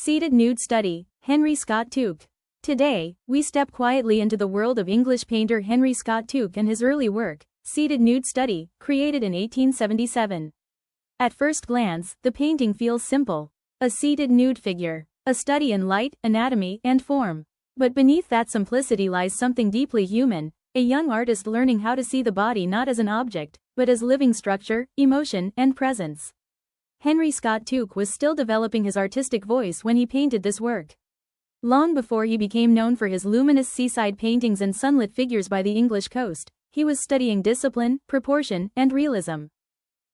Seated Nude Study, Henry Scott Tuke. Today, we step quietly into the world of English painter Henry Scott Tuke and his early work, Seated Nude Study, created in 1877. At first glance, the painting feels simple. A seated nude figure. A study in light, anatomy, and form. But beneath that simplicity lies something deeply human, a young artist learning how to see the body not as an object, but as living structure, emotion, and presence. Henry Scott Tuke was still developing his artistic voice when he painted this work. Long before he became known for his luminous seaside paintings and sunlit figures by the English coast, he was studying discipline, proportion, and realism.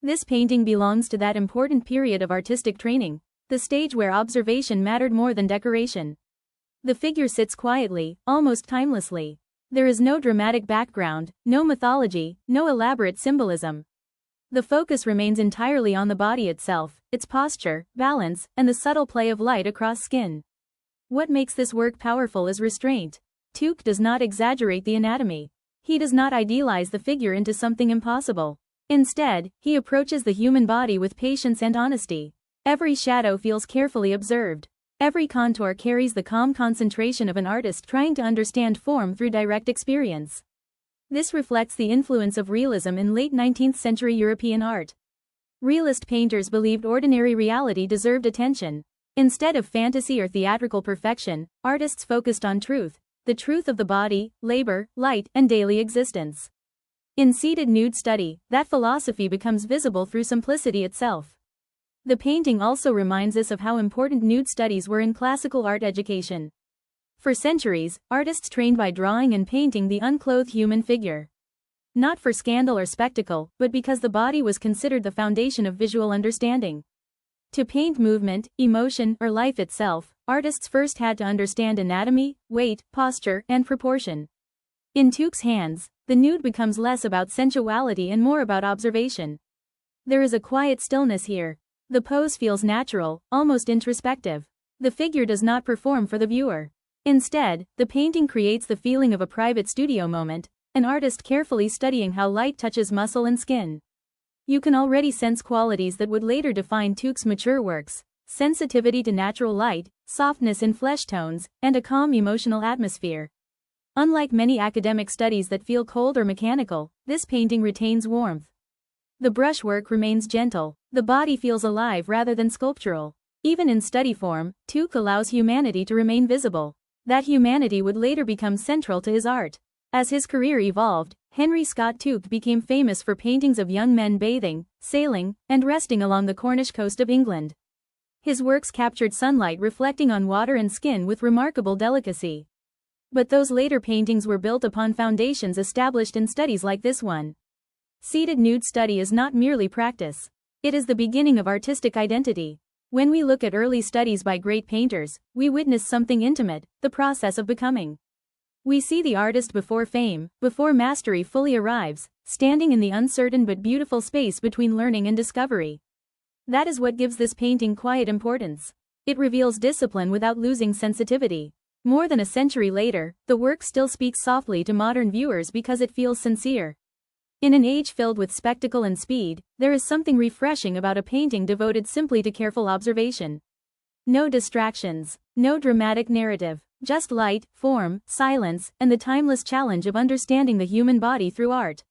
This painting belongs to that important period of artistic training, the stage where observation mattered more than decoration. The figure sits quietly, almost timelessly. There is no dramatic background, no mythology, no elaborate symbolism. The focus remains entirely on the body itself, its posture, balance, and the subtle play of light across skin. What makes this work powerful is restraint. Tuke does not exaggerate the anatomy. He does not idealize the figure into something impossible. Instead, he approaches the human body with patience and honesty. Every shadow feels carefully observed. Every contour carries the calm concentration of an artist trying to understand form through direct experience. This reflects the influence of realism in late 19th century European art. Realist painters believed ordinary reality deserved attention. Instead of fantasy or theatrical perfection, artists focused on truth, the truth of the body, labor, light, and daily existence. In Seated Nude Study, that philosophy becomes visible through simplicity itself. The painting also reminds us of how important nude studies were in classical art education. For centuries, artists trained by drawing and painting the unclothed human figure. Not for scandal or spectacle, but because the body was considered the foundation of visual understanding. To paint movement, emotion, or life itself, artists first had to understand anatomy, weight, posture, and proportion. In Tuke's hands, the nude becomes less about sensuality and more about observation. There is a quiet stillness here. The pose feels natural, almost introspective. The figure does not perform for the viewer. Instead, the painting creates the feeling of a private studio moment, an artist carefully studying how light touches muscle and skin. You can already sense qualities that would later define Tuke's mature works: sensitivity to natural light, softness in flesh tones, and a calm emotional atmosphere. Unlike many academic studies that feel cold or mechanical, this painting retains warmth. The brushwork remains gentle, the body feels alive rather than sculptural. Even in study form, Tuke allows humanity to remain visible. That humanity would later become central to his art. As his career evolved, Henry Scott Tuke became famous for paintings of young men bathing, sailing, and resting along the Cornish coast of England. His works captured sunlight reflecting on water and skin with remarkable delicacy. But those later paintings were built upon foundations established in studies like this one. Seated Nude Study is not merely practice. It is the beginning of artistic identity. When we look at early studies by great painters, we witness something intimate, the process of becoming. We see the artist before fame, before mastery fully arrives, standing in the uncertain but beautiful space between learning and discovery. That is what gives this painting quiet importance. It reveals discipline without losing sensitivity. More than a century later, the work still speaks softly to modern viewers because it feels sincere. In an age filled with spectacle and speed, there is something refreshing about a painting devoted simply to careful observation. No distractions, no dramatic narrative, just light, form, silence, and the timeless challenge of understanding the human body through art.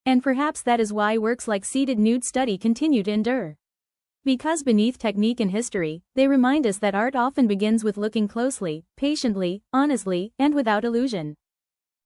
And perhaps that is why works like Seated Nude Study continue to endure. Because beneath technique and history, they remind us that art often begins with looking closely, patiently, honestly, and without illusion.